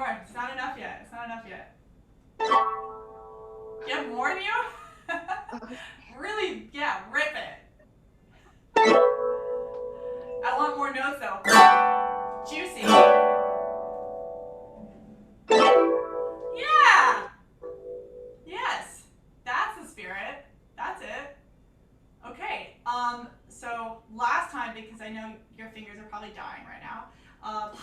more. It's not enough yet. It's not enough yet. You have more in you? Really, yeah, rip it. I want more notes though. Juicy. Yeah! Yes! That's the spirit. That's it. Okay, so last time, because I know your fingers are probably dying right now,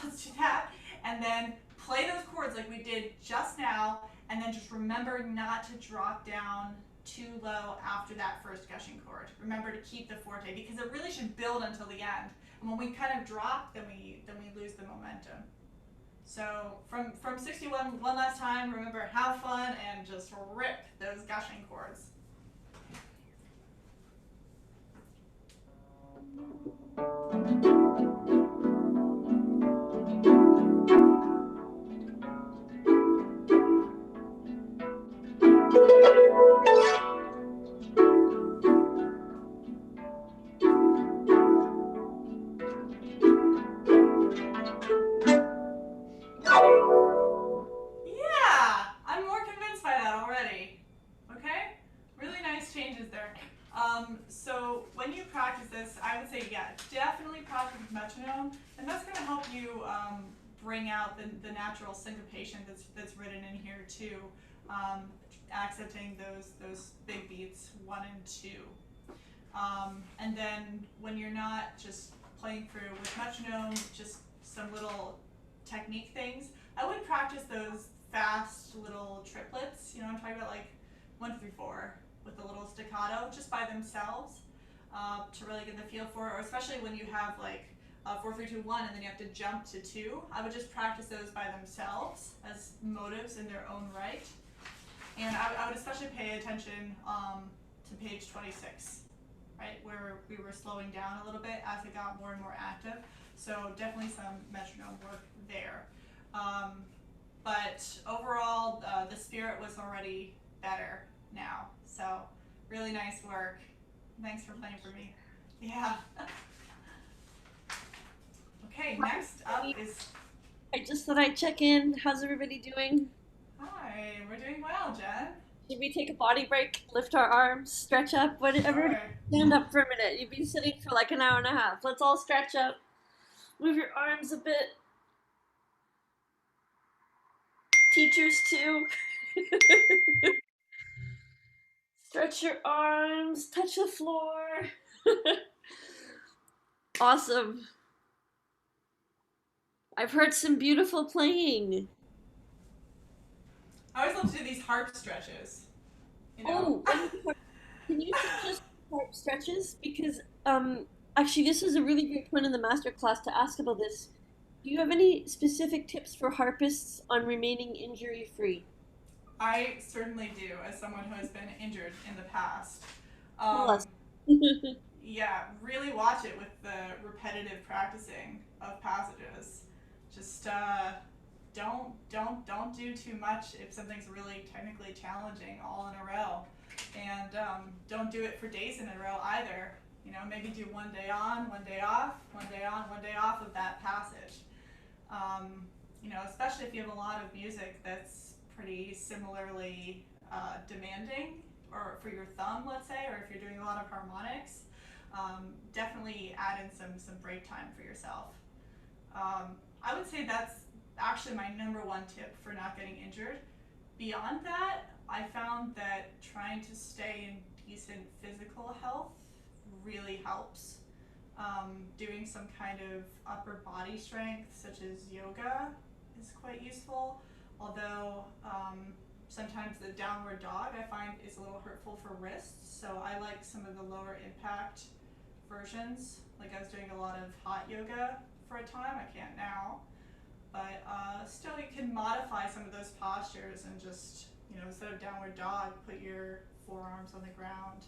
let's do that. And then play those chords like we did just now, and then just remember not to drop down too low after that first gushing chord. Remember to keep the forte, because it really should build until the end. And when we kind of drop, then we lose the momentum. So from 61, one last time, remember, have fun and just rip those gushing chords. Yeah, I'm more convinced by that already. Okay, really nice changes there. So when you practice this, I would say, yeah, definitely practice with metronome, and that's going to help you bring out the natural syncopation that's written in here too, accenting those big beats 1 and 2. And then when you're not just playing through with metronome, just some little technique things, I would practice those fast little triplets. You know, I'm talking about like 1 through 4 with a little staccato just by themselves to really get the feel for it, or especially when you have like 4, 3, 2, 1, and then you have to jump to 2. I would just practice those by themselves as motives in their own right. And I would especially pay attention to page 26, right, where we were slowing down a little bit as it got more and more active. So definitely some metronome work there. But overall, the spirit was already better now. So really nice work. Thanks for playing for me. Yeah. Okay, next up is. I just thought I'd check in. How's everybody doing? Hi, we're doing well, Jen. Should we take a body break, lift our arms, stretch up? What? Everybody Sure. stand up for a minute. You've been sitting for like an hour and a half. Let's all stretch up. Move your arms a bit. Teachers too. Stretch your arms. Touch the floor. Awesome. I've heard some beautiful playing. I always love to do these harp stretches. You know. Oh, can you teach us harp stretches? Because actually, this is a really great point in the master class to ask about this. Do you have any specific tips for harpists on remaining injury free? I certainly do, as someone who has been injured in the past. Tell us. Um, yeah, really watch it with the repetitive practicing of passages. Just don't do too much if something's really technically challenging all in a row, and don't do it for days in a row either. You know, maybe do 1 day on, 1 day off, 1 day on, 1 day off of that passage. You know, especially if you have a lot of music that's pretty similarly demanding, or for your thumb, let's say, or if you're doing a lot of harmonics, definitely add in some break time for yourself. I would say that's actually my #1 tip for not getting injured. Beyond that, I found that trying to stay in decent physical health really helps. Doing some kind of upper body strength, such as yoga, is quite useful. Although sometimes the downward dog I find is a little hurtful for wrists, so I like some of the lower impact versions. Like I was doing a lot of hot yoga for a time. I can't now, but still you can modify some of those postures and just, you know, instead of downward dog, put your forearms on the ground.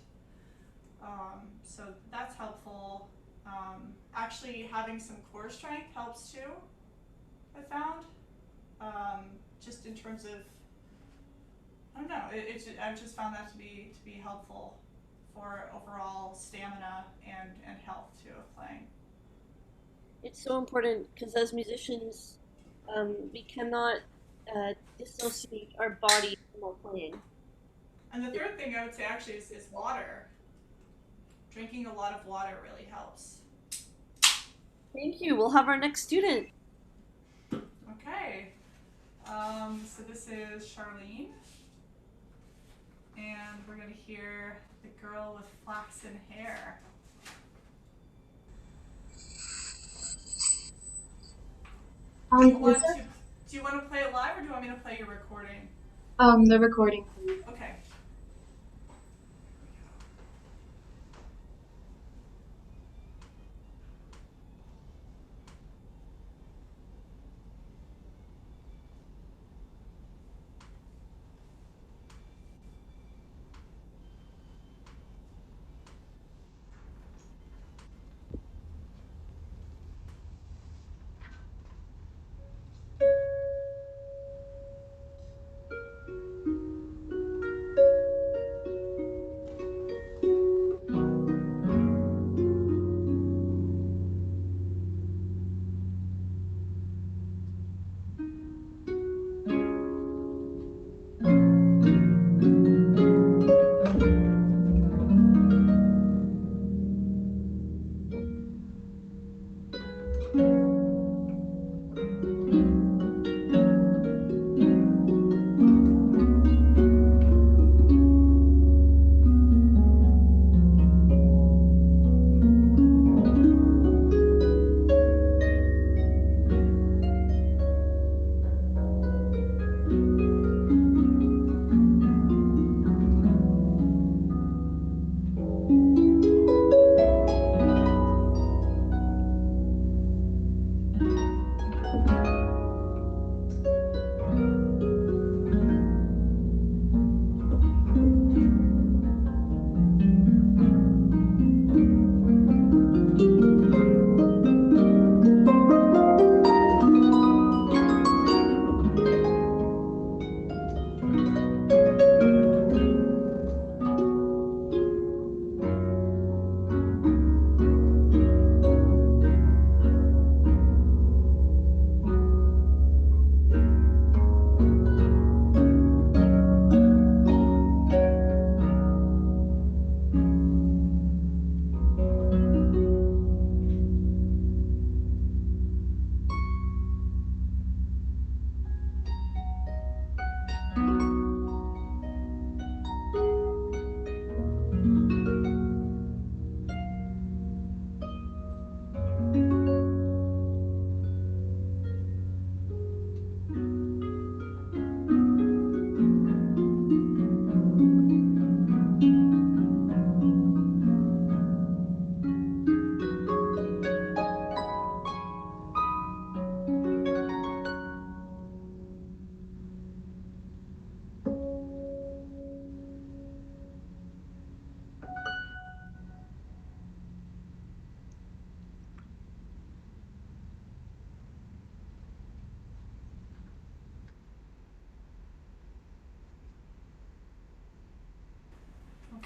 So that's helpful. Actually, having some core strength helps too, I found. Just in terms of, I don't know, I've just found that to be helpful for overall stamina and health too of playing. It's so important because as musicians, we cannot dissociate our body while playing. And the third thing I would say actually is water. Drinking a lot of water really helps. Thank you. We'll have our next student. Okay. So this is Charlene. And we're going to hear the girl with flaxen hair. Do you want to play it live or do you want me to play your recording? The recording, please. Okay.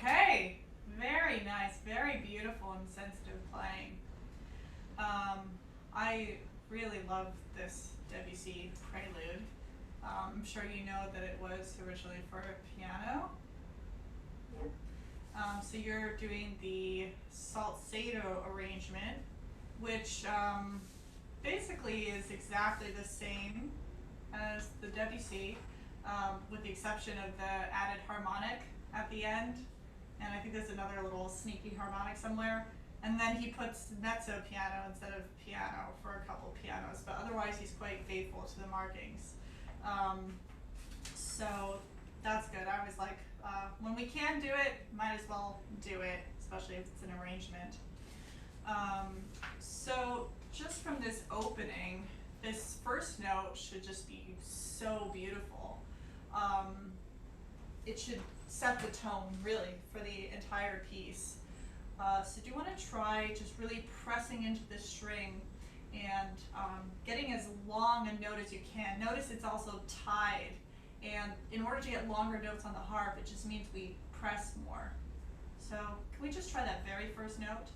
Okay. Very nice. Very beautiful and sensitive playing. I really love this Debussy prelude. I'm sure you know that it was originally for piano. So you're doing the saltado arrangement, which basically is exactly the same as the Debussy, with the exception of the added harmonic at the end. And I think there's another little sneaky harmonic somewhere. And then he puts mezzo piano instead of piano for a couple pianos, but otherwise he's quite faithful to the markings. So that's good. I was like, when we can do it, might as well do it, especially if it's an arrangement. So just from this opening, this first note should just be so beautiful. It should set the tone really for the entire piece. So do you want to try just really pressing into the string and getting as long a note as you can. Notice it's also tied, and in order to get longer notes on the harp, it just means we press more. So can we just try that very first note?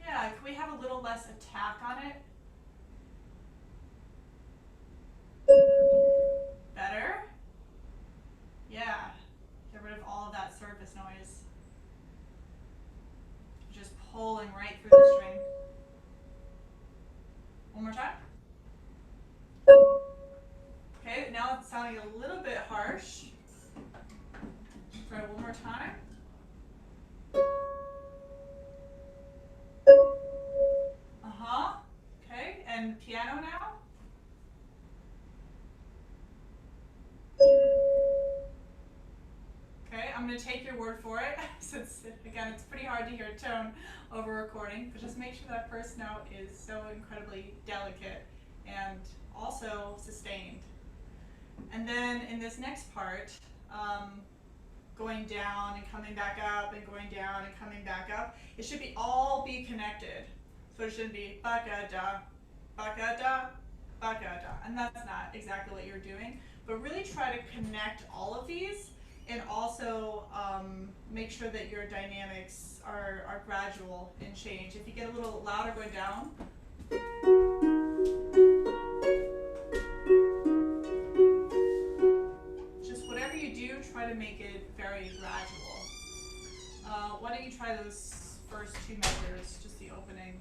Yeah, Yeah, can we have a little less attack on it? Better? Yeah. Get rid of all of that surface noise. Just pulling right through the string. One more time. Okay, now it's sounding a little bit harsh. Try one more time. Uh-huh. Okay, and piano now. Okay, I'm going to take your word for it, since, again, it's pretty hard to hear tone over recording, but just make sure that first note is so incredibly delicate and also sustained. And then in this next part, going down and coming back up and going down and coming back up, it should all be connected. So it should be ba-ga-da, ba-ga-da, ba-ga-da. And that's not exactly what you're doing, but really try to connect all of these and also make sure that your dynamics are gradual in change. If you get a little louder going down, just whatever you do, try to make it very gradual. Why don't you try those first two measures, just the opening.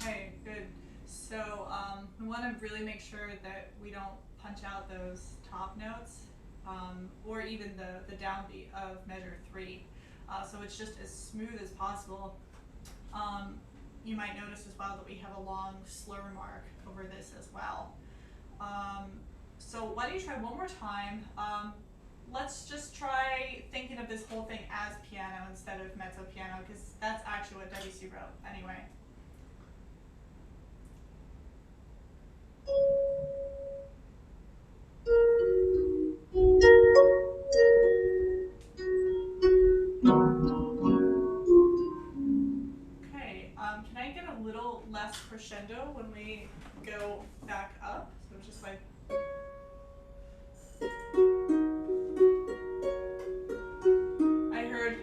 Okay, good. So we want to really make sure that we don't punch out those top notes or even the downbeat of measure 3. So it's just as smooth as possible. You might notice as well that we have a long slur mark over this as well. So why don't you try one more time? Let's just try thinking of this whole thing as piano instead of mezzo piano, because that's actually what Debussy wrote anyway. Okay, can I get a little less crescendo when we go back up? So just like. I heard,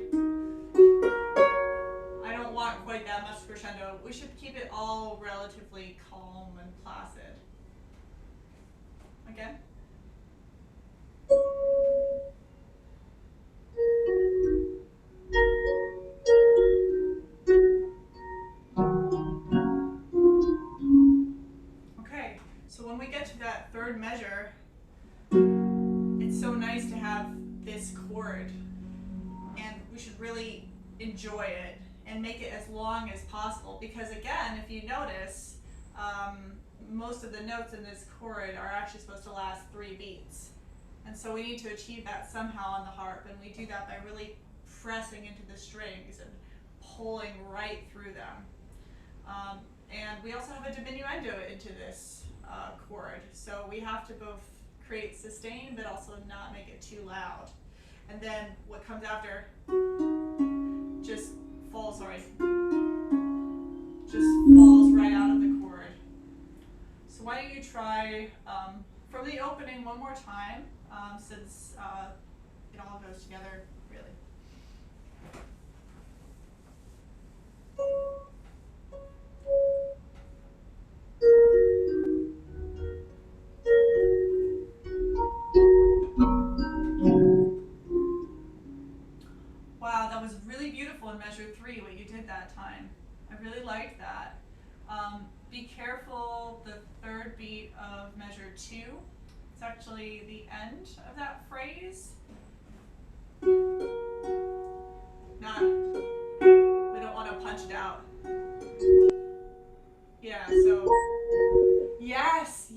I don't want quite that much crescendo. We should keep it all relatively calm and placid. Again. Okay, so when we get to that third measure, it's so nice to have this chord, and we should really enjoy it and make it as long as possible, because again, if you notice, most of the notes in this chord are actually supposed to last 3 beats. And so we need to achieve that somehow on the harp, and we do that by really pressing into the strings and pulling right through them. And we also have a diminuendo into this chord, so we have to both create sustain but also not make it too loud. And then what comes after just falls right out of the chord. So why don't you try from the opening one more time, since it all goes together really. Wow, that was really beautiful in measure 3, what you did that time. I really liked that. Be careful, the third beat of measure 2. It's actually the end of that phrase. Not, we don't want to punch it out. Yeah, so, yes.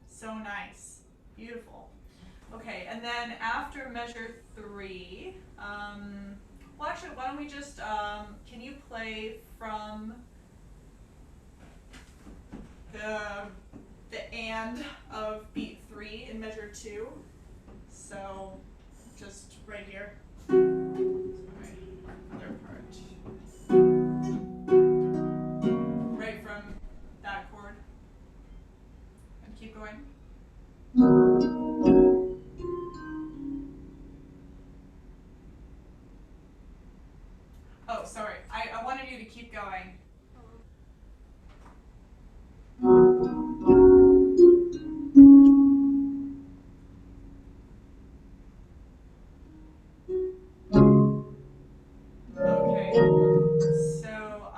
So nice, beautiful. Okay, and then after measure 3, well actually, why don't we just, can you play from the and of beat 3 in measure 2? So, just right here. Sorry. other part. Right from that chord. And keep going. Oh, sorry. I wanted you to keep going. Okay. So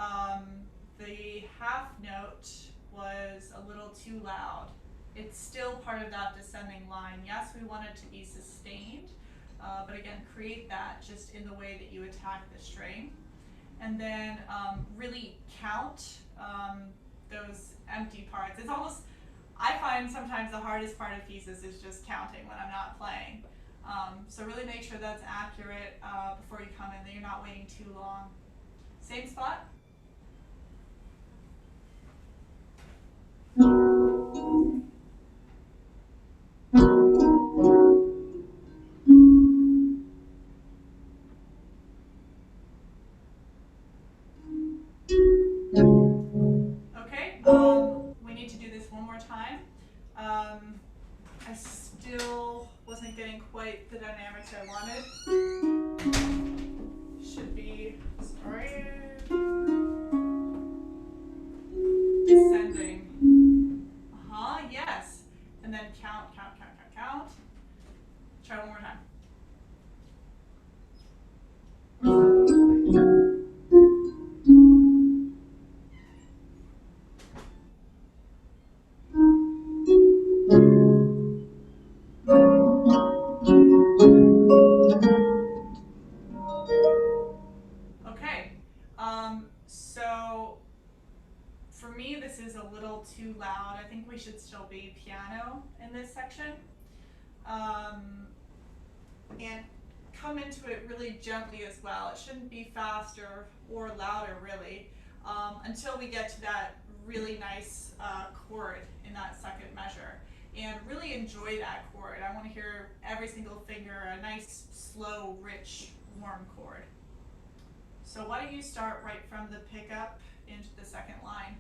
the half note was a little too loud. It's still part of that descending line. Yes, we want it to be sustained, but again, create that just in the way that you attack the string. And then really count those empty parts. It's almost, I find sometimes the hardest part of pieces is just counting when I'm not playing. So really make sure that's accurate before you come in, that you're not waiting too long. Same spot. Okay, we need to do this one more time. I still wasn't getting quite the dynamics I wanted. Should be, sorry, descending. Yes. And then count, count, count, count, count. Try one more time. Okay, so for me this is a little too loud. I think we should still be piano in this section. And come into it really gently as well. It shouldn't be faster or louder really, until we get to that really nice chord in that second measure. And really enjoy that chord. I want to hear every single finger, a nice, slow, rich, warm chord. So why don't you start right from the pickup into the second line.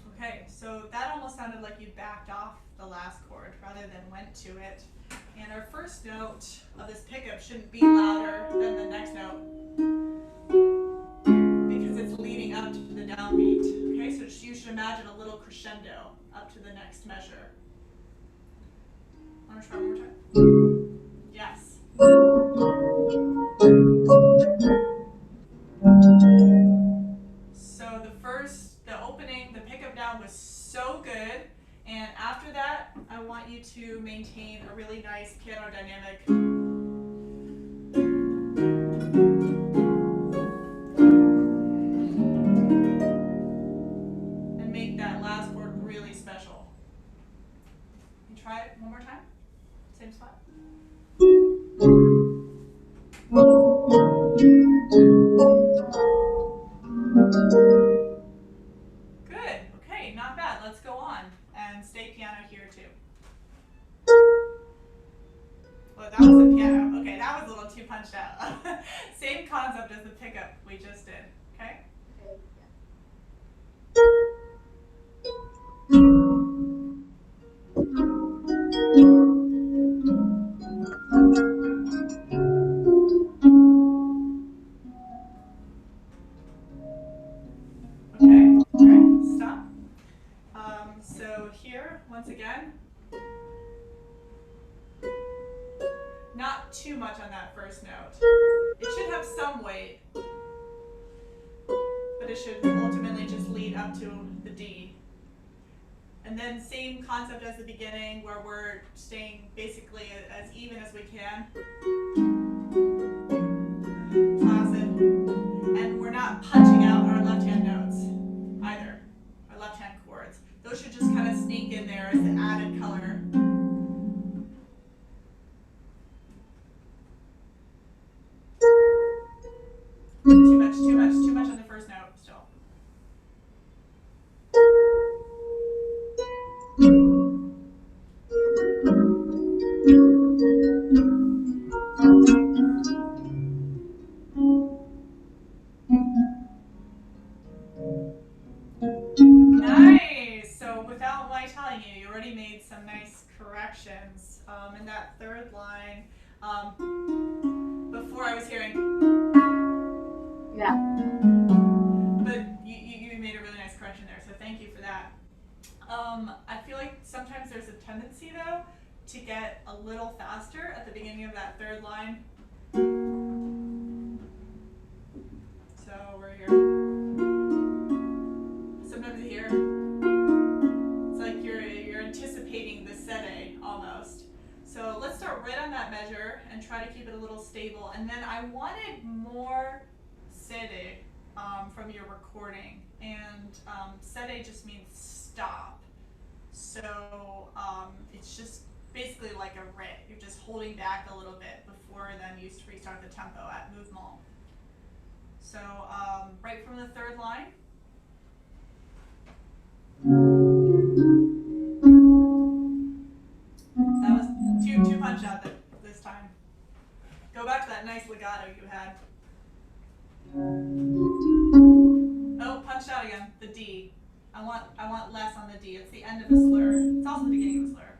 Okay, so that almost sounded like you backed off the last chord rather than went to it. And our first note of this pickup shouldn't be louder than the next note because it's leading up to the downbeat. Okay, so you should imagine a little crescendo up to the next measure. Want to try one more time? Yes. So the opening, the pickup down was so good. And after that, I want you to maintain a really nice piano dynamic. And make that last chord really special. You try it one more time? Same spot? Good. Okay, not bad. Let's go on and stay piano here too. Well, that was a piano. Okay, that was a little too punched out. Same concept as the pickup we just did. Okay? Okay, all right, stop. So here, once again, not too much on that first note. It should have some weight, but it should ultimately just lead up to the D. And then same concept as the beginning, where we're staying basically as even as we can. Placid. And we're not punching out our left-hand notes either, our left-hand chords. Those should just kind of sneak in there as an added color. Too much on the first note. already made some nice corrections. In that third line, before I was hearing, Yeah. but you made a really nice correction there, so thank you for that. I feel like sometimes there's a tendency though to get a little faster at the beginning of that third line. So we're here. Sometimes you hear it's like you're anticipating the sede almost. So let's start right on that measure and try to keep it a little stable. And then I wanted more sede from your recording, and sede just means stop. So it's just basically like a rit. You're just holding back a little bit before then you restart the tempo at mouvement. So right from the third line. That was two punch out this time. Go back to that nice legato you had. Oh, punch out again. The D. I want less on the D. It's the end of a slur. It's also the beginning of a slur.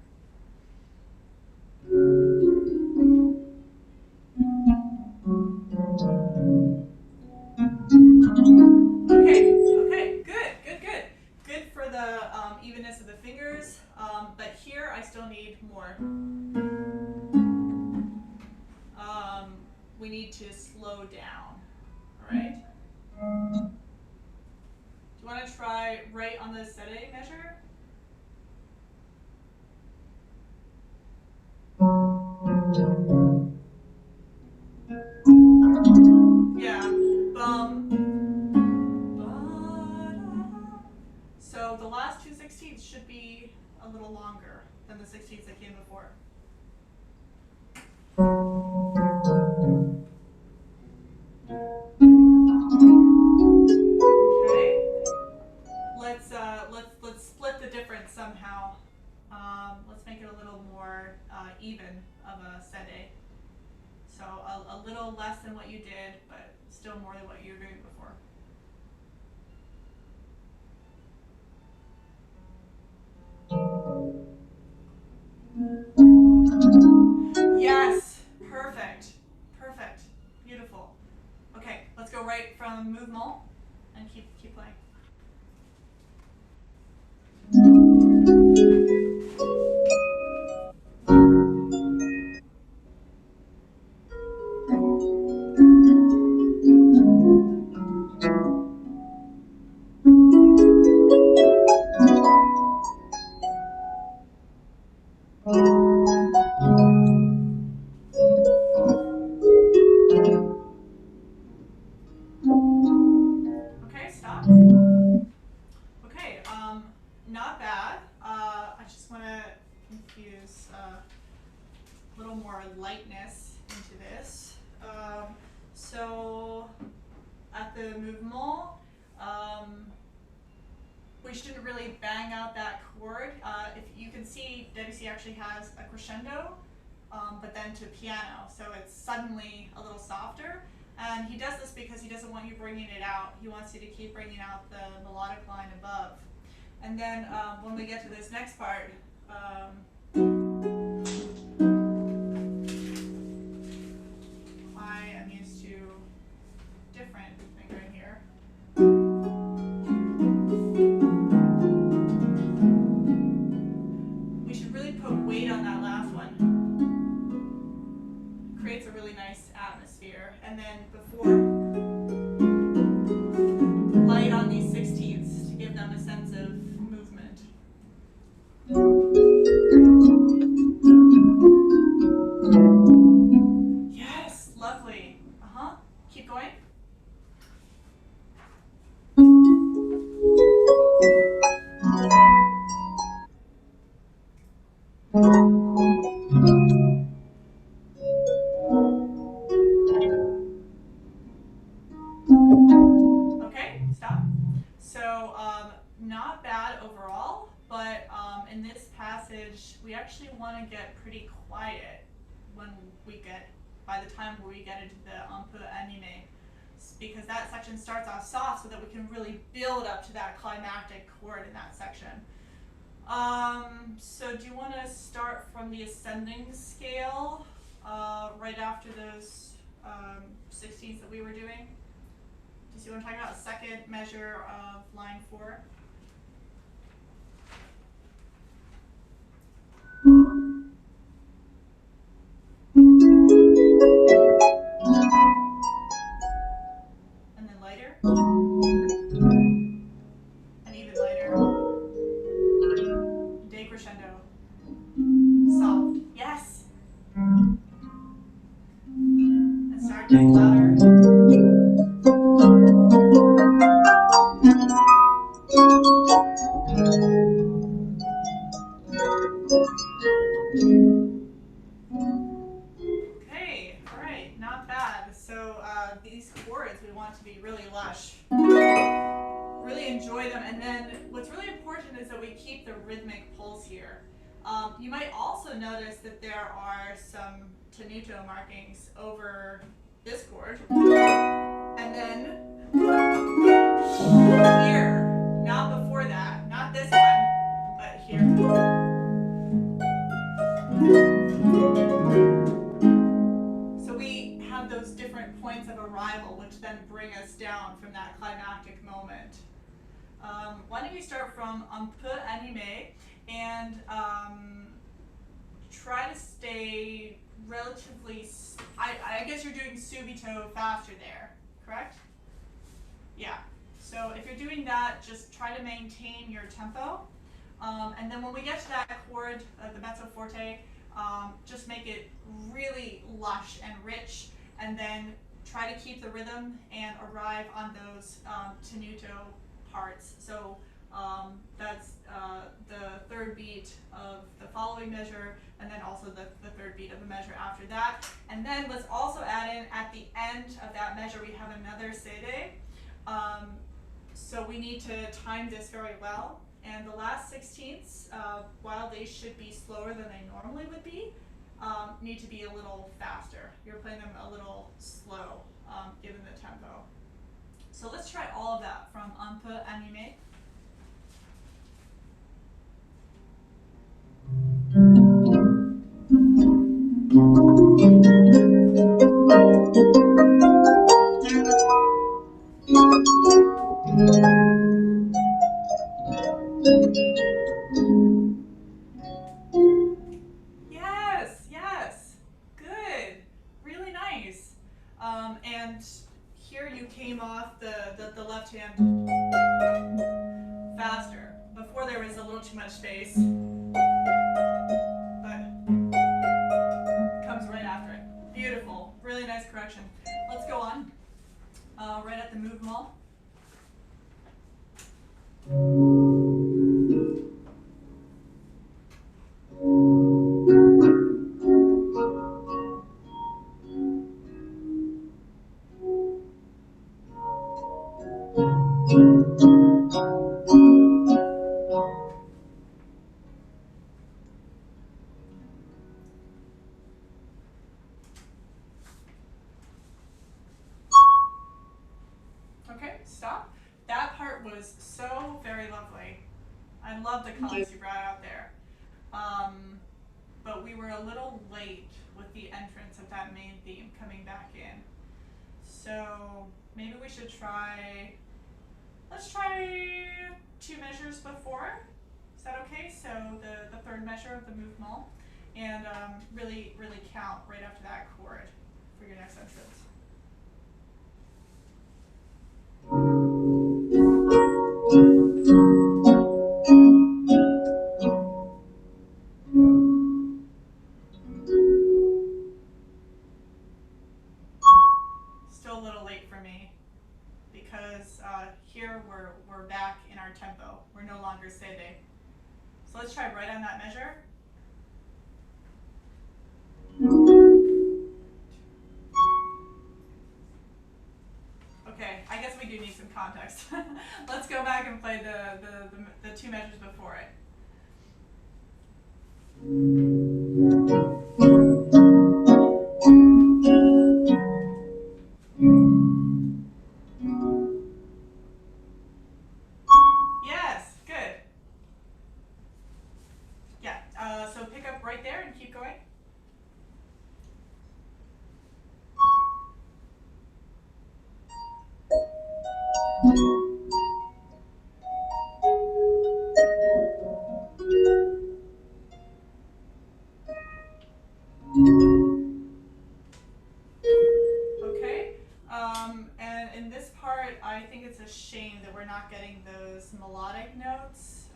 Okay, good. Good for the evenness of the fingers, but here I still need more. We need to slow down, all right? Do you want to try right on the sede measure? Yeah, bum. So the last two sixteenths should be a little longer than the sixteenths that came before. Okay. Let's split the difference somehow. Let's make it a little more even of a sede. So a little less than what you did, but still more than what you were doing before. Yes, perfect, beautiful. Okay, let's go right from mouvement and keep playing. Okay, stop. Okay, not bad. I just want to infuse a little more lightness into this. So at the mouvement, we shouldn't really bang out that chord. If you can see, Debussy actually has a crescendo, but then to piano, so it's suddenly a little softer. And he does this because he doesn't want you bringing it out. He wants you to keep bringing out the melodic line above. And then when we get to this next part, I am used to different fingering here. We should really put weight on that last one. Creates a really nice atmosphere. And then before, light on these sixteenths to give them a sense of movement. Yes, lovely. Keep going. Okay, stop. So not bad overall, but in this passage we actually want to get pretty quiet when we get, by the time where we get into the un peu animé, because that section starts off soft so that we can really build up to that climactic chord in that section. So do you want to start from the ascending scale, right after those 16ths that we were doing? Do you see what I'm talking about? Second measure of line 4. And then lighter. And even lighter. Decrescendo. Soft. Yes! And start getting louder. Okay, alright, not bad. So these chords we want to be really lush. Really enjoy them, and then what's really important is that we keep the rhythmic pulse here. You might also notice that there are some tenuto markings over this chord, and then here, not before that, not this one, but here. So we have those different points of arrival, which then bring us down from that climactic moment. Why don't you start from un peu animé and try to stay relatively. I guess you're doing subito faster there, correct? Yeah. So if you're doing that, just try to maintain your tempo. And then when we get to that chord, the mezzo forte, just make it really lush and rich, and then try to keep the rhythm and arrive on those tenuto parts. So that's the third beat of the following measure, and then also the third beat of the measure after that. And then let's also add in, at the end of that measure, we have another sede. So we need to time this very well. And the last 16ths, while they should be slower than they normally would be, need to be a little faster. You're playing them a little slow, given the tempo. So let's try all of that from un peu animé. Yes, yes, good, really nice. And here you came off the left hand faster. Before there was a little too much space, but comes right after it. Beautiful, really nice correction. Let's go on. Right at the mouvement. Okay, stop. That part was so very lovely. I love the colors you brought out there. But we were a little late with the entrance of that main theme coming back in. So maybe we should try, let's try 2 measures before. Is that okay? So the third measure of the mouvement, and really count right after that chord for your next entrance. Still a little late for me, because here we're back in our tempo. We're no longer sede. So let's try right on that measure. Okay, I guess we do need some context. Let's go back and play the 2 measures before it. Yes, good. Okay. And in this part, I think it's a shame that we're not getting those melodic notes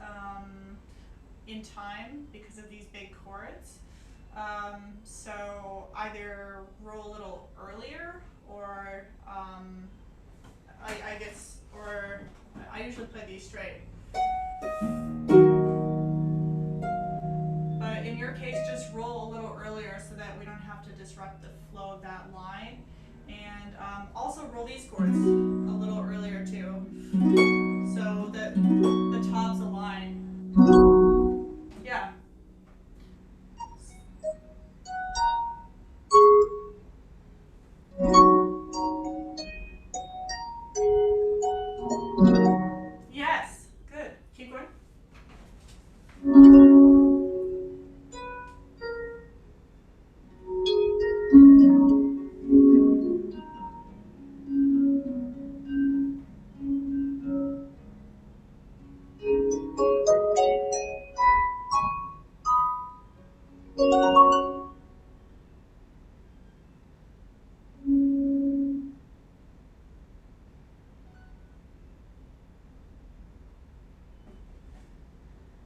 in time because of these big chords. So either roll a little earlier, or I guess, or I usually play these straight. But in your case, just roll a little earlier so that we don't have to disrupt the flow of that line. And also roll these chords a little earlier too, so that the tops align. Yeah. Yes. Good. Keep going.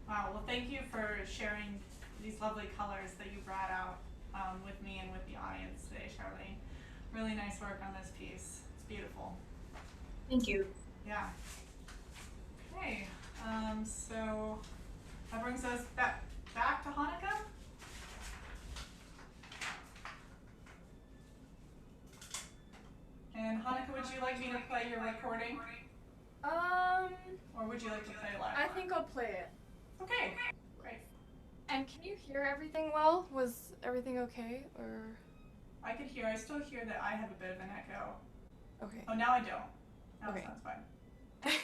Wow. Well, thank you for sharing these lovely colors that you brought out with me and with the audience today, Charlene. Really nice work on this piece. It's beautiful. Thank you. Yeah. Okay. So that brings us back to Hanukkah. And Hanukkah, would you like me to play your recording, or would you like to play live? I think I'll play it. Okay. Great. And can you hear everything well? Was everything okay, or? I could hear. I still hear that I have a bit of an echo. Okay. Oh, now I don't. Now Okay. it sounds fine. Okay.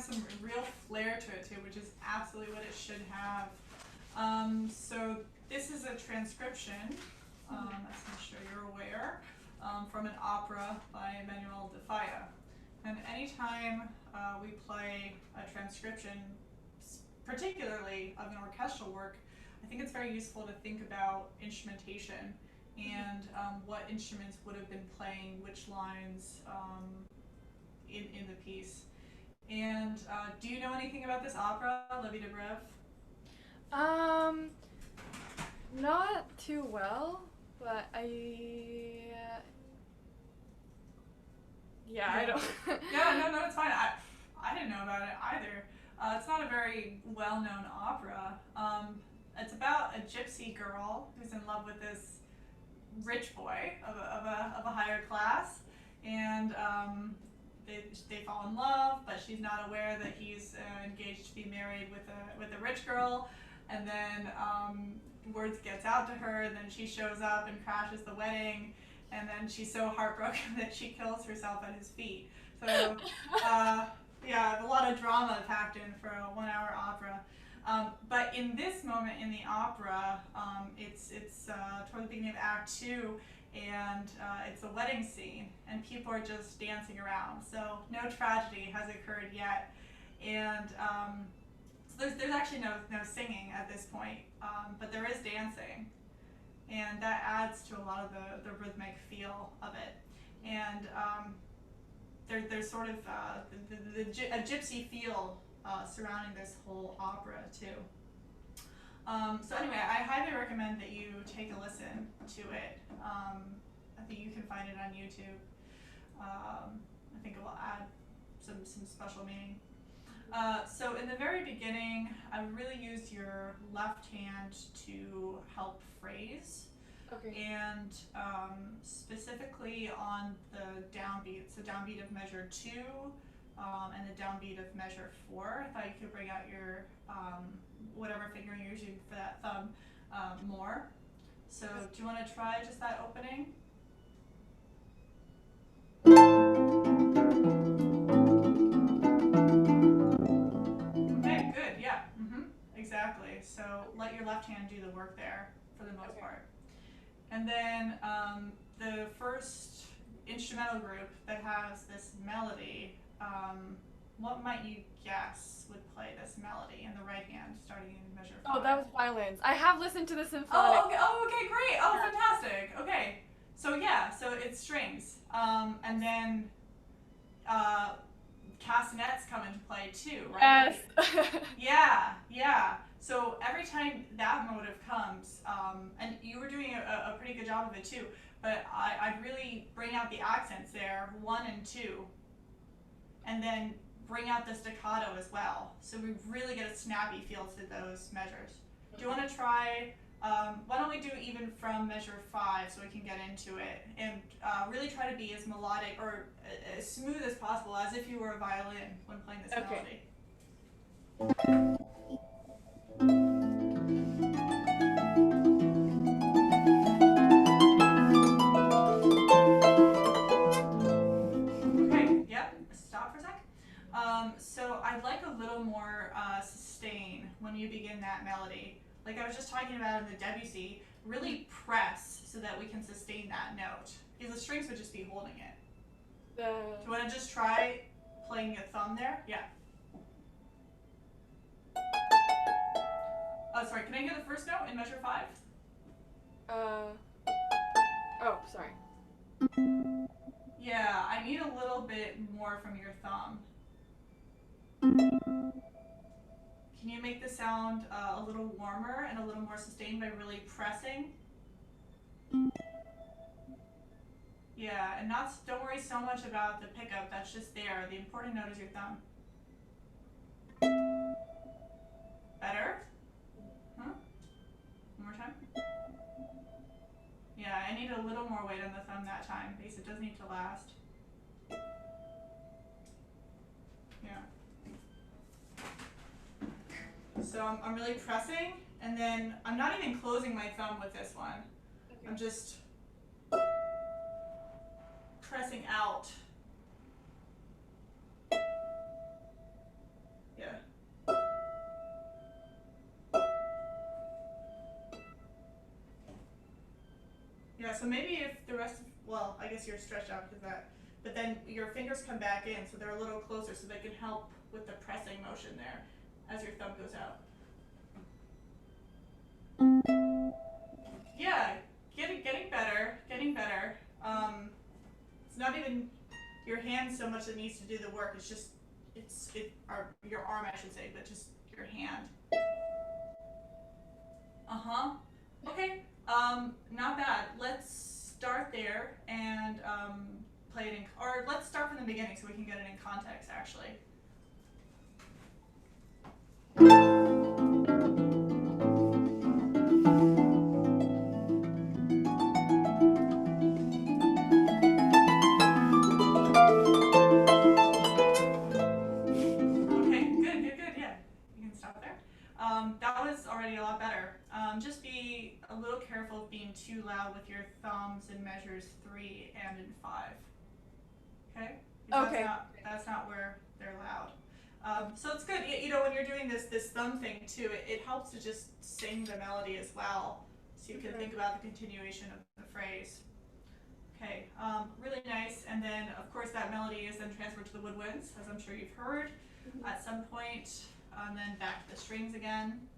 have some real flair to it too, which is absolutely what it should have. So this is a transcription, as I'm sure you're aware, from an opera by Manuel de Falla. And anytime we play a transcription, particularly of an orchestral work, I think it's very useful to think about instrumentation and what instruments would have been playing which lines in the piece. And do you know anything about this opera, La Vie de Brève? Not too well, but I don't. Yeah, no, it's fine. I didn't know about it either. It's not a very well-known opera. It's about a gypsy girl who's in love with this rich boy of a higher class, and they fall in love, but she's not aware that he's engaged to be married with a rich girl. And then words gets out to her, and then she shows up and crashes the wedding, and then she's so heartbroken that she kills herself at his feet. So yeah, a lot of drama packed in for a 1-hour opera. But in this moment in the opera, it's toward the beginning of Act 2, and it's a wedding scene, and people are just dancing around. So no tragedy has occurred yet, and so there's actually no singing at this point, but there is dancing, and that adds to a lot of the rhythmic feel of it. And there's sort of a gypsy feel surrounding this whole opera too. So anyway, I highly recommend that you take a listen to it. I think you can find it on YouTube. I think it will add some special meaning. So in the very beginning, I really used your left hand to help phrase. Okay. And specifically on the downbeat, so downbeat of measure 2 and the downbeat of measure 4, I thought you could bring out your whatever finger you're using for that thumb more. So do you want to try just that opening? Okay, good, yeah, exactly. So let your left hand do the work there for the most part. And then the first instrumental group that has this melody, what might you guess would play this melody in the right hand, starting in measure 5? Oh, that was violins. I have listened to the symphonic. Oh, okay, great. Oh, fantastic. Okay, so yeah, so it's strings, and then castanets come into play too, right? Yes. Yeah. So every time that motive comes, and you were doing a pretty good job of it too, but I'd really bring out the accents there, 1 and 2, and then bring out the staccato as well. So we really get a snappy feel to those measures. Do you want to try, why don't we do even from measure 5 so we can get into it, and really try to be as melodic or as smooth as possible, as if you were a violin when playing this melody. Okay, yep, stop for a sec. So I'd like a little more sustain when you begin that melody. Like I was just talking about in the Debussy, really press so that we can sustain that note, because the strings would just be holding it. Do you want to just try playing your thumb there? Yeah. Oh, sorry, can I hear the first note in measure 5? Oh, sorry. Yeah, I need a little bit more from your thumb. Can you make the sound a little warmer and a little more sustained by really pressing? Yeah, and don't worry so much about the pickup, that's just there. The important note is your thumb. Better? Huh? One more time? Yeah, I need a little more weight on the thumb that time, because it does need to last. Yeah. So I'm really pressing, and then I'm not even closing my thumb with this one. Okay. I'm just pressing out. So maybe if the rest of, well, I guess you're stretched out because that, but then your fingers come back in so they're a little closer so they can help with the pressing motion there as your thumb goes out. Yeah, getting better, getting better. It's not even your hand so much that needs to do the work. It's just your arm, I should say, but just your hand. Okay. Not bad. Let's start there and play it in, or let's start from the beginning so we can get it in context, actually. That was already a lot better. Just be a little careful of being too loud with your thumbs in measures 3 and in 5. Okay? Okay. That's not where they're loud. So it's good. You know, when you're doing this thumb thing too, it helps to just sing the melody as well, so you can think about the continuation of the phrase. Okay, really nice. And then, of course, that melody is then transferred to the woodwinds, as I'm sure you've heard at some point. And then back to the strings again.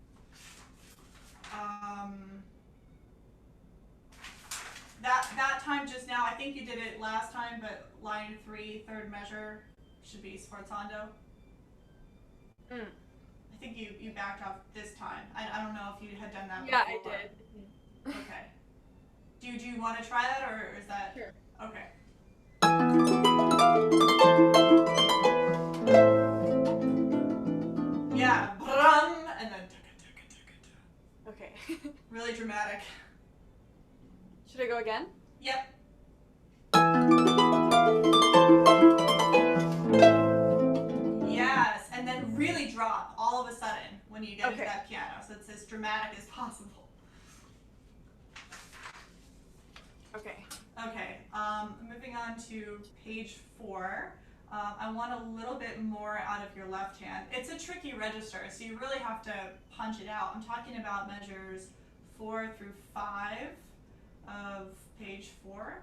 That time just now, I think you did it last time, but line 3, third measure should be sforzando. I think you backed off this time. I don't know if you had done that before. Yeah, I did. Okay. Do you want to try that, or is that? Sure. Okay. Yeah, brum, and then Okay. really dramatic. Should I go again? Yep. Yes, and then really drop all of a sudden when you get into that piano, so it's as dramatic as possible. Okay. Okay, moving on to page 4. I want a little bit more out of your left hand. It's a tricky register, so you really have to punch it out. I'm talking about measures 4 through 5 of page 4,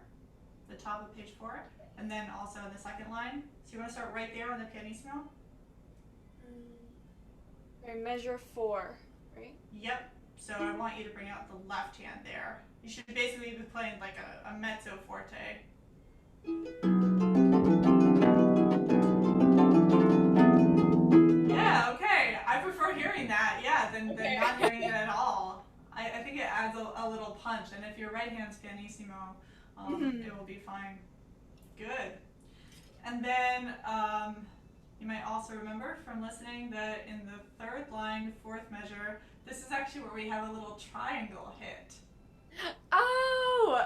the top of page 4, and then also in the second line. So you want to start right there on the pianissimo? Okay, measure 4, right? Yep. So I want you to bring out the left hand there. You should basically be playing like a mezzo forte. Yeah, okay. I prefer hearing that, than not hearing it at all. I think it adds a little punch, and if your right hand's pianissimo, it will be fine. Good. And then you might also remember from listening that in the third line, fourth measure, this is actually where we have a little triangle hit. Oh!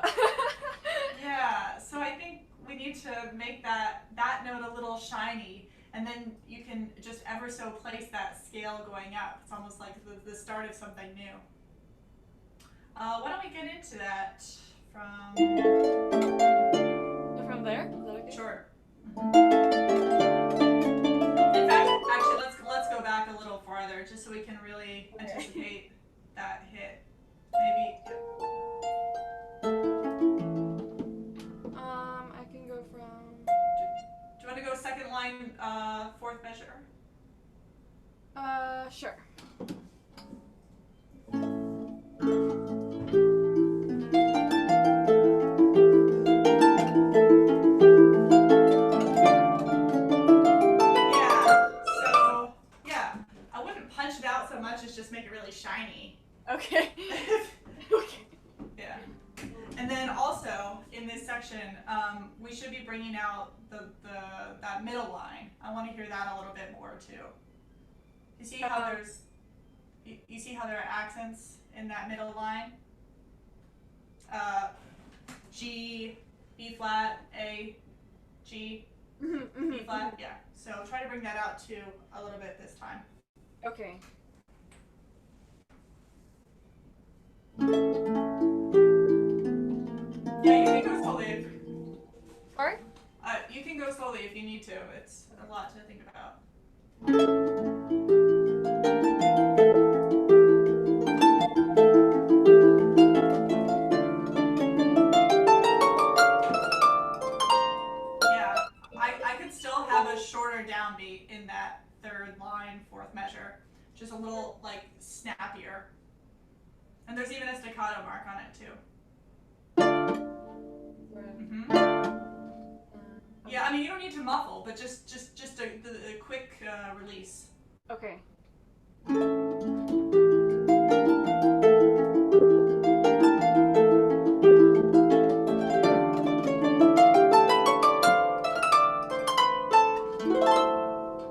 Yeah, so I think we need to make that note a little shiny, and then you can just ever so place that scale going up. It's almost like the start of something new. Why don't we get into that from there? Is that okay? Sure. In fact, actually, let's go back a little farther just so we can really anticipate that hit. Maybe. I can go from. Do you want to go second line, fourth measure? Sure. Just make it really shiny. Okay. Okay. Yeah. And then also in this section, we should be bringing out that middle line. I want to hear that a little bit more too. You see how you see how there are accents in that middle line? G, B flat, A, G, B flat. Yeah. So try to bring that out too a little bit this time. Okay. Yeah, you can go slowly. Sorry? You can go slowly if you need to. It's a lot to think about. in that third line, fourth measure. Just a little like snappier. And there's even a staccato mark on it too. Yeah, I mean you don't need to muffle, but just a quick release. Okay.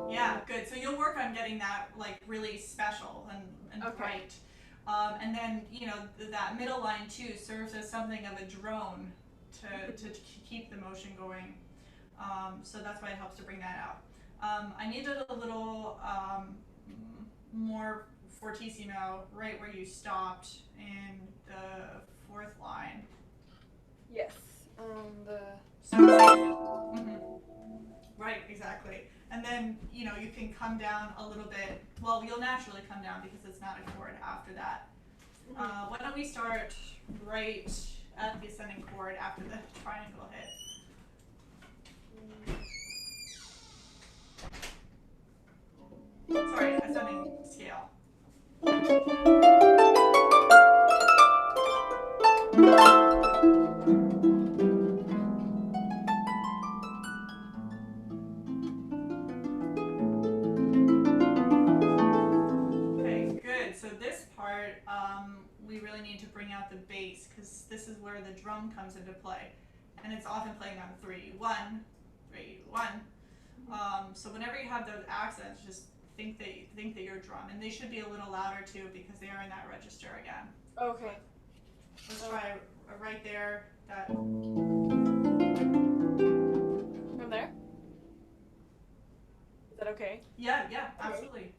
Yeah, good. So you'll work on getting that like really special and Okay. bright. And then, you know, that middle line too serves as something of a drone to keep the motion going. So that's why it helps to bring that out. I needed a little more fortissimo right where you stopped in the fourth line. Yes. The. So, mhm. Right, exactly. And then, you know, you can come down a little bit. Well, you'll naturally come down because it's not a chord after that. Why don't we start right at the ascending chord after the triangle hit? Sorry, ascending scale. Okay, good. So this part, we really need to bring out the bass because this is where the drum comes into play, and it's often playing on 3-1, 3-1. So whenever you have those accents, just think that you're drum, and they should be a little louder too because they are in that register again. Okay. Let's try right there. That. From there? Is that okay? Yeah, absolutely.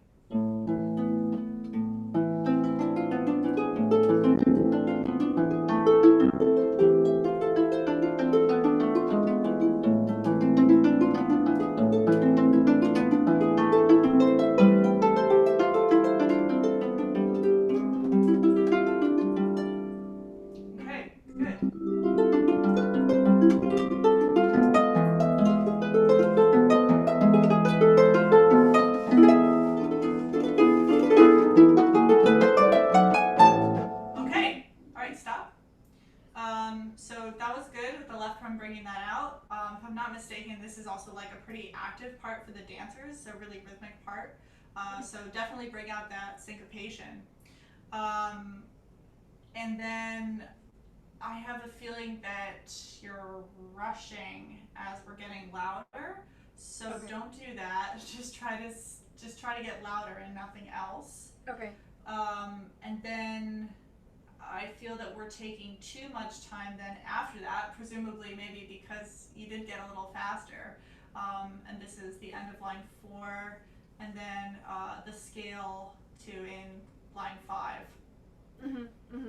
Okay, good. Okay, all right, stop. So that was good with the left arm bringing that out. If I'm not mistaken, this is also like a pretty active part for the dancers, a really rhythmic part. So definitely bring out that syncopation. And then I have a feeling that you're rushing as we're getting louder. So Okay. don't do that. Just try to get louder and nothing else. Okay. And then I feel that we're taking too much time then after that, presumably maybe because you did get a little faster. And this is the end of line 4, and then the scale to in line 5.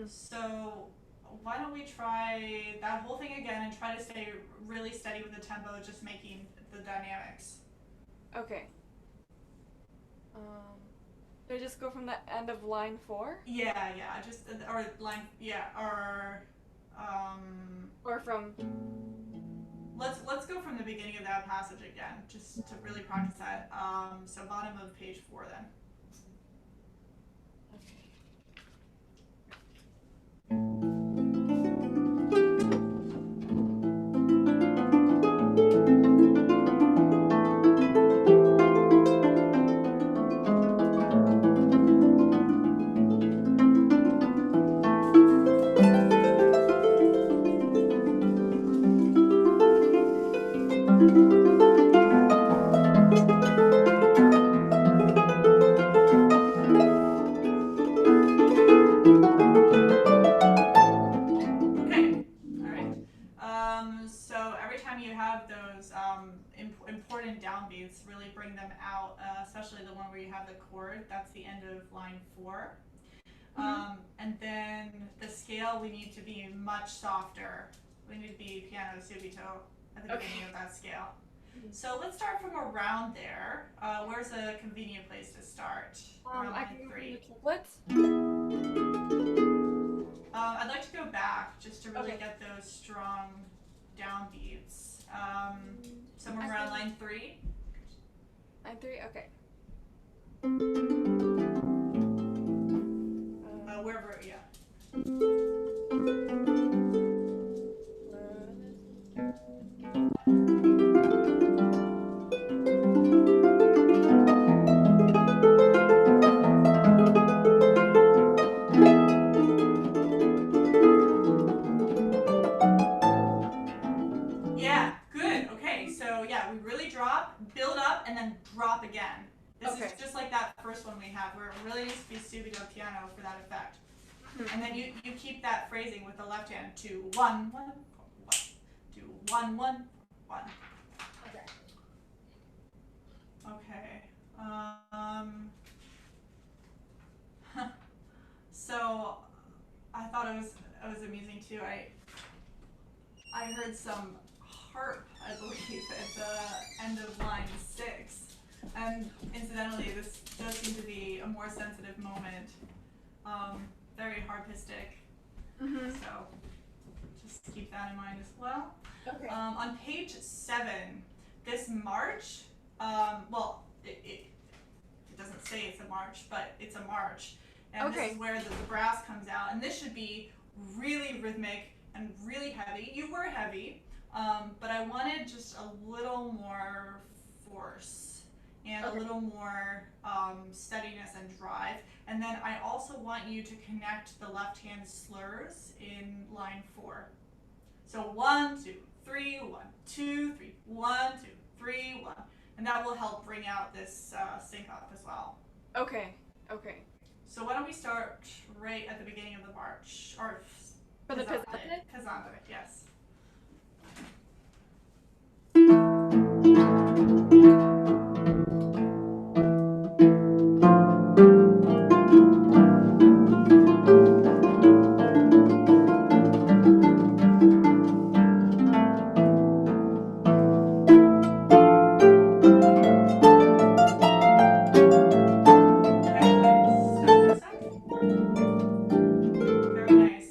So why don't we try that whole thing again and try to stay really steady with the tempo, just making the dynamics. Okay. Did I just go from the end of line 4? Yeah, just or line Or from. Let's go from the beginning of that passage again, just to really practice that. So bottom of page 4 then. So every time you have those important downbeats, really bring them out, especially the one where you have the chord. That's the end of line 4. And then the scale, we need to be much softer. We need to be piano subito at the beginning of that scale. So let's start from around there. Where's a convenient place to start? Around I line can go 3. from the triplets. I'd like to go back just to really get those strong downbeats. Somewhere around line 3. Line 3? Okay. Wherever, yeah. Yeah, good. Okay, so yeah, we really drop, build up, and then drop again. This Okay. is just like that first one we have, where it really needs to be stupido piano for that effect. And then you keep that phrasing with the left hand. 2 1 1 1 2 1 1 1. Okay. Okay. So I thought it was amusing too. I heard some harp, I believe, at the end of line 6. And incidentally, this does seem to be a more sensitive moment. Very harpistic. So just keep that in mind as well. Okay. On page 7, this march, well, it doesn't say it's a march, but it's a march. And Okay. this is where the brass comes out. And this should be really rhythmic and really heavy. You were heavy, but I wanted just a little more force and Okay. a little more steadiness and drive. And then I also want you to connect the left hand slurs in line 4. So 1 2 3 1 2 3 1 2 3 1, and that will help bring out this sync up as well. Okay. Okay. So why don't we start right at the beginning of the march, or For the pesante? pesante? Pesante, yes.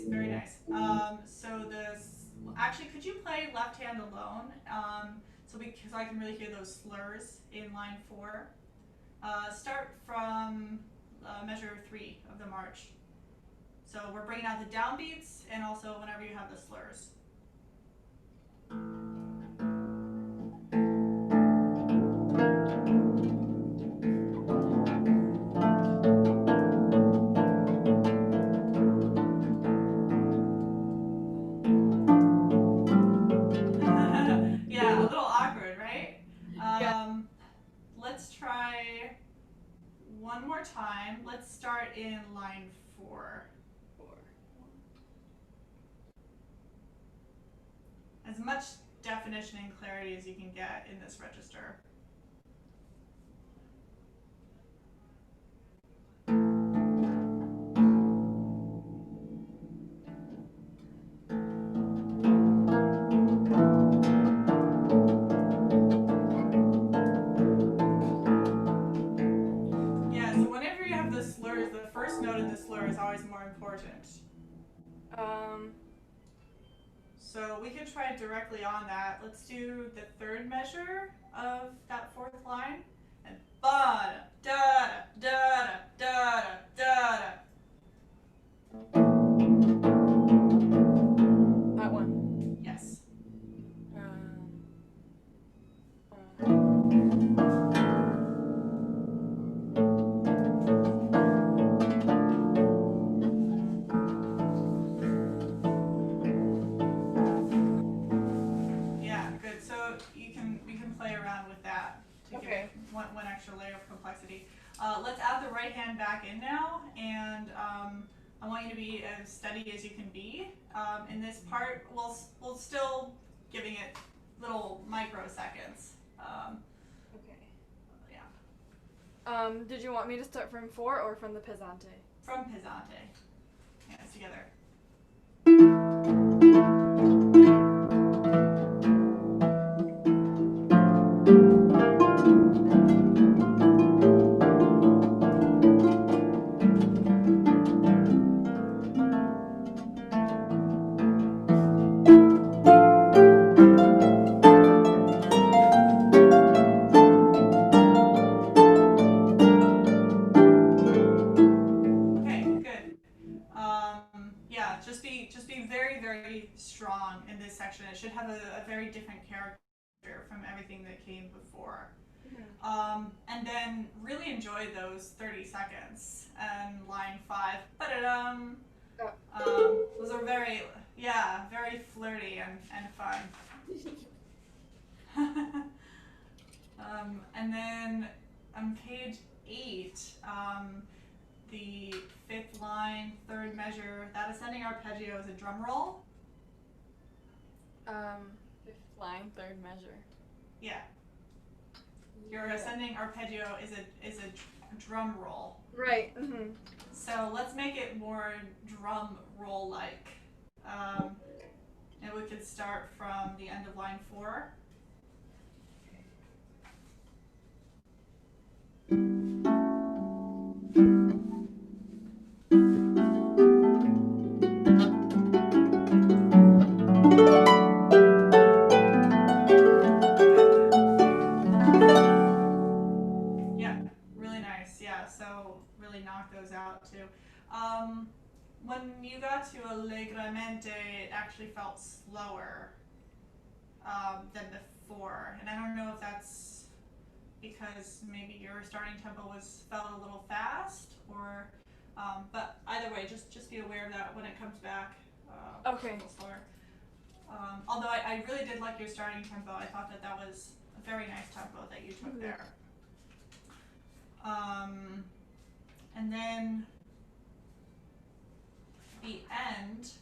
Very nice. So this, actually, could you play left hand alone? Because I can really hear those slurs in line 4. Start from measure 3 of the march. So we're bringing out the downbeats and also whenever you have the slurs. Yeah, a little awkward, right? Yeah. Let's try one more time. Let's start in line 4. As much definition and clarity as you can get in this register. Yeah, so whenever you have the slurs, the first note in the slur is always more important. So we can try directly on that. Let's do the third measure of that 4th line. And ba da da da da da da. That one. Yes. Yeah, good. So we can play around with that to give it one extra layer of complexity. Let's add the right hand back in now, and I want you to be as steady as you can be. In this part, we'll still giving it little microseconds. Okay. Yeah. Did you want me to start from 4 or from the pesante? From pesante. Hands together. in this section. It should have a very different character from everything that came before. And then really enjoy those 30 seconds and line 5. Ba-da-dum. Those are very, yeah, very flirty and fun. And then on page 8, the 5th line, 3rd measure, that ascending arpeggio is a drum roll. Fifth line, third measure. Yeah. Your ascending arpeggio is a drum roll. Right. Mm-hmm. So let's make it more drum roll like. And we could start from the end of line 4. Yeah, really nice. Yeah, so really knock those out too. When you got to Allegramente, it actually felt slower than before, and I don't know if that's because maybe your starting tempo felt a little fast, or but either way, just be aware of that when it comes back. Okay. A little slower. Although I really did like your starting tempo. I thought that was a very nice tempo that you took there. And then the end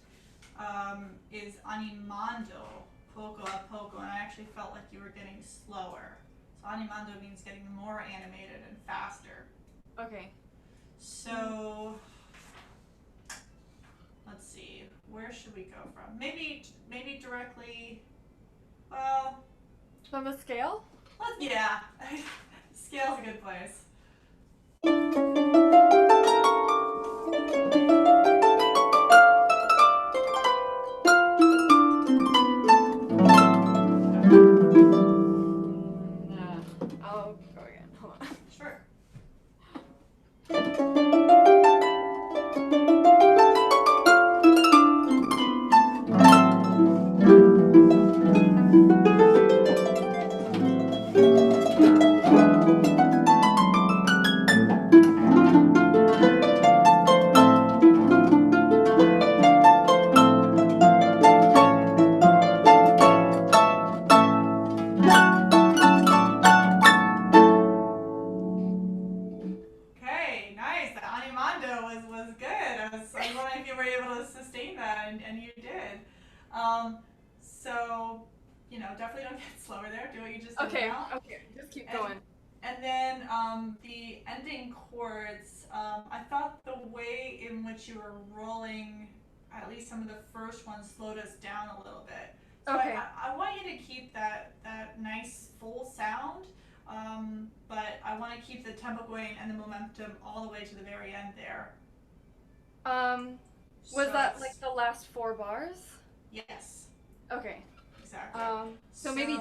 is animando, poco a poco, and I actually felt like you were getting slower. So animando means getting more animated and faster. Okay. So let's see, where should we go from? Maybe directly. Well, From the scale? yeah, scale's a good place. I'll go again. Hold on. Sure. Okay, nice. The animando was good. I was wondering if you were able to sustain that, and you did. So, definitely don't get slower there. Do what you just did Okay. now. Okay. Just keep going. And then the ending chords, I thought the way in which you were rolling, at least some of the first ones, slowed us down a little bit. So Okay. I want you to keep that nice full sound, but I want to keep the tempo going and the momentum all the way to the very end there. Was So that like the last 4 bars? Yes, Okay. exactly. So maybe.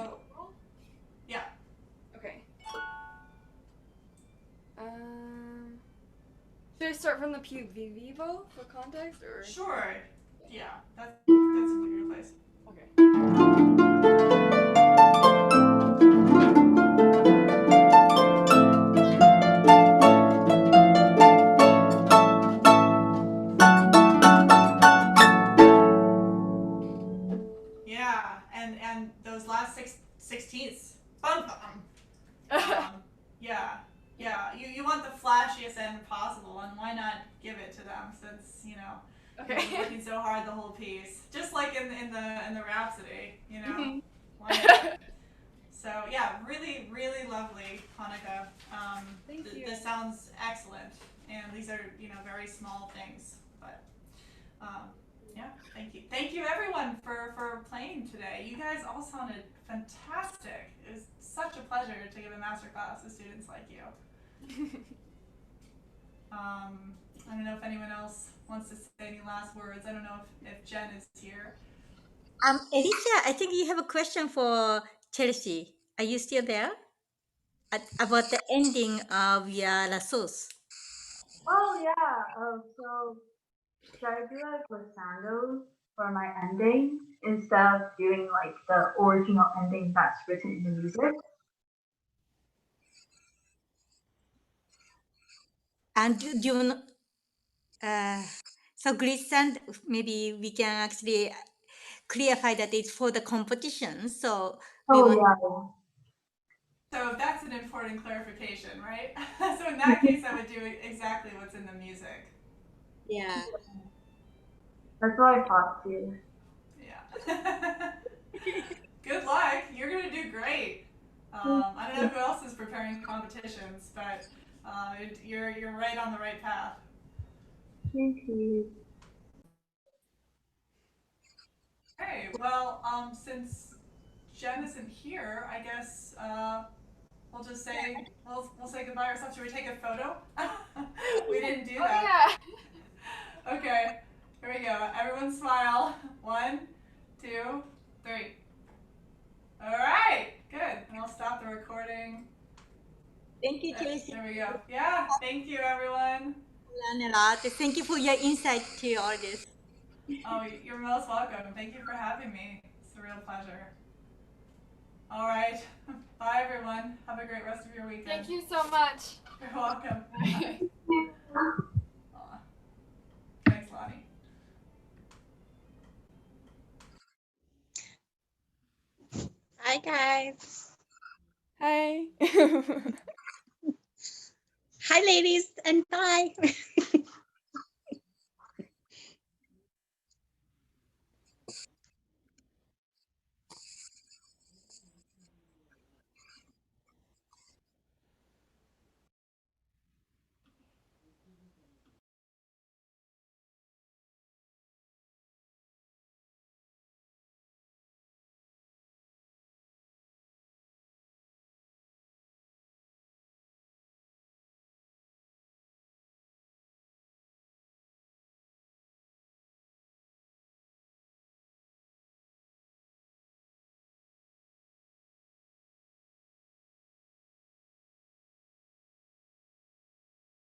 Yeah. Okay. Should I start from the più vivo for context, or? Sure. Yeah, that's a good place. Okay. Yeah, and those last 16ths, bum bum. Yeah, You want the flashiest end possible, and why not give it to them since Okay. you're working so hard the whole piece, just like in the Rhapsody, Mhm. Why not? So yeah, really really lovely, Hanukkah. Thank you. This sounds excellent, and these are very small things, but yeah, thank you everyone for playing today. You guys all sounded fantastic. It was such a pleasure to give a masterclass to students like you. I don't know if anyone else wants to say any last words. I don't know if Jen is here. Alicia, I think you have a question for Chelsea. Are you still there? About the ending of your La Sauce. Oh yeah. So should I do like glissando? for my ending instead of doing like the original ending that's written in the music. And do you want, so Glitch, maybe we can actually clarify that it's for the competition. So we Oh want. yeah. So that's an important clarification, right? So in that case, I would do exactly what's in the music. Yeah. That's what I thought too. Yeah. Good luck. You're gonna do great. I don't know who else is preparing competitions, but you're right on the right path. Thank you. Okay. Well, since Jen isn't here, I guess we'll just say we'll say goodbye ourselves. Should we take a photo? We didn't do Oh that. yeah. Okay. Here we go. Everyone smile. 1, 2, 3. All right. Good. And I'll stop the recording. Thank you, Chelsea. There we go. Yeah. Thank you, everyone. Learn a lot. Thank you for your insight to all this. Oh, you're most welcome. Thank you for having me. It's a real pleasure. All right. Bye, everyone. Have a great rest of your weekend. Thank you so much. You're welcome. Bye. Aw. Thanks, Lonnie. Hi guys. Hi. Hi ladies and bye.